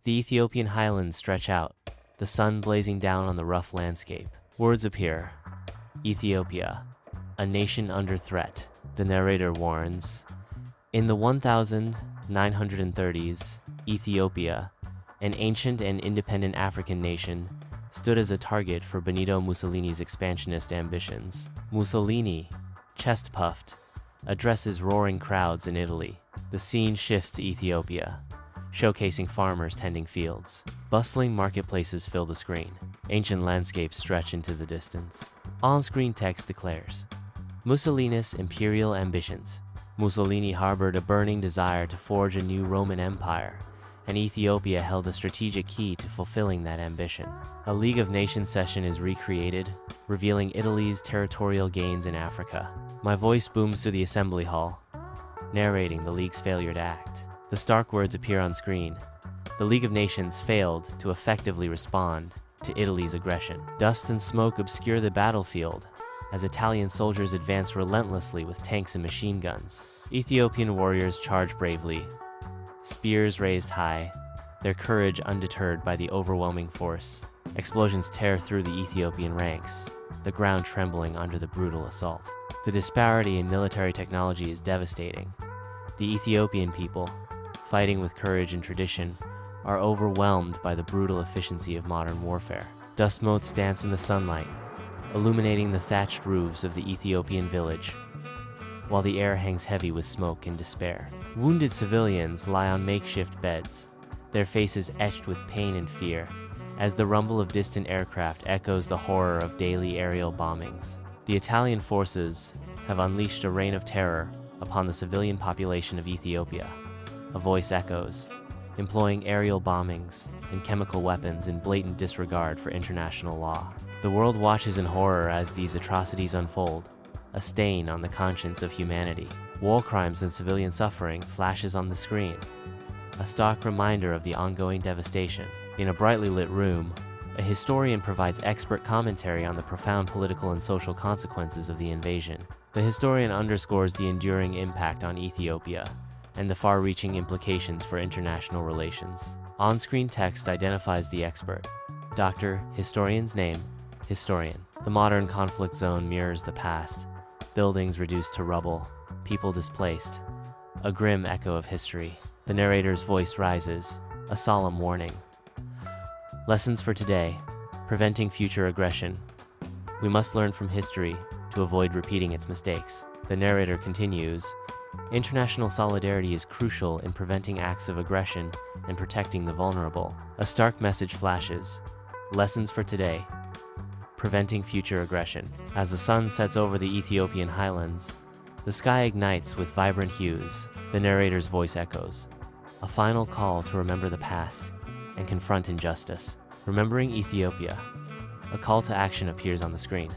The Ethiopian highlands stretch out, the sun blazing down on the rough landscape. Words appear. Ethiopia, a nation under threat. The narrator warns. In the 1930s, Ethiopia, an ancient and independent African nation, stood as a target for Benito Mussolini's expansionist ambitions. Mussolini, chest-puffed, addresses roaring crowds in Italy. The scene shifts to Ethiopia, showcasing farmers tending fields. Bustling marketplaces fill the screen. Ancient landscapes stretch into the distance. On-screen text declares, Mussolini's imperial ambitions. Mussolini harbored a burning desire to forge a new Roman Empire, and Ethiopia held a strategic key to fulfilling that ambition. A League of Nations session is recreated, revealing Italy's territorial gains in Africa. My voice booms through the assembly hall, narrating the League's failure to act. The stark words appear on screen. The League of Nations failed to effectively respond to Italy's aggression. Dust and smoke obscure the battlefield as Italian soldiers advance relentlessly with tanks and machine guns. Ethiopian warriors charge bravely, spears raised high, their courage undeterred by the overwhelming force. Explosions tear through the Ethiopian ranks, the ground trembling under the brutal assault. The disparity in military technology is devastating. The Ethiopian people, fighting with courage and tradition, are overwhelmed by the brutal efficiency of modern warfare. Dust motes dance in the sunlight, illuminating the thatched roofs of the Ethiopian village, while the air hangs heavy with smoke and despair. Wounded civilians lie on makeshift beds, their faces etched with pain and fear, as the rumble of distant aircraft echoes the horror of daily aerial bombings. The Italian forces have unleashed a reign of terror upon the civilian population of Ethiopia. A voice echoes, employing aerial bombings and chemical weapons in blatant disregard for international law. The world watches in horror as these atrocities unfold, a stain on the conscience of humanity. War crimes and civilian suffering flashes on the screen, a stark reminder of the ongoing devastation. In a brightly lit room, a historian provides expert commentary on the profound political and social consequences of the invasion. The historian underscores the enduring impact on Ethiopia and the far-reaching implications for international relations. On-screen text identifies the expert. Doctor, historian's name, historian. The modern conflict zone mirrors the past. Buildings reduced to rubble, people displaced. A grim echo of history. The narrator's voice rises, a solemn warning. Lessons for today: preventing future aggression. We must learn from history to avoid repeating its mistakes. The narrator continues, international solidarity is crucial in preventing acts of aggression and protecting the vulnerable. A stark message flashes. Lessons for today: preventing future aggression. As the sun sets over the Ethiopian highlands, the sky ignites with vibrant hues. The narrator's voice echoes, a final call to remember the past and confront injustice. Remembering Ethiopia, a call to action appears on the screen.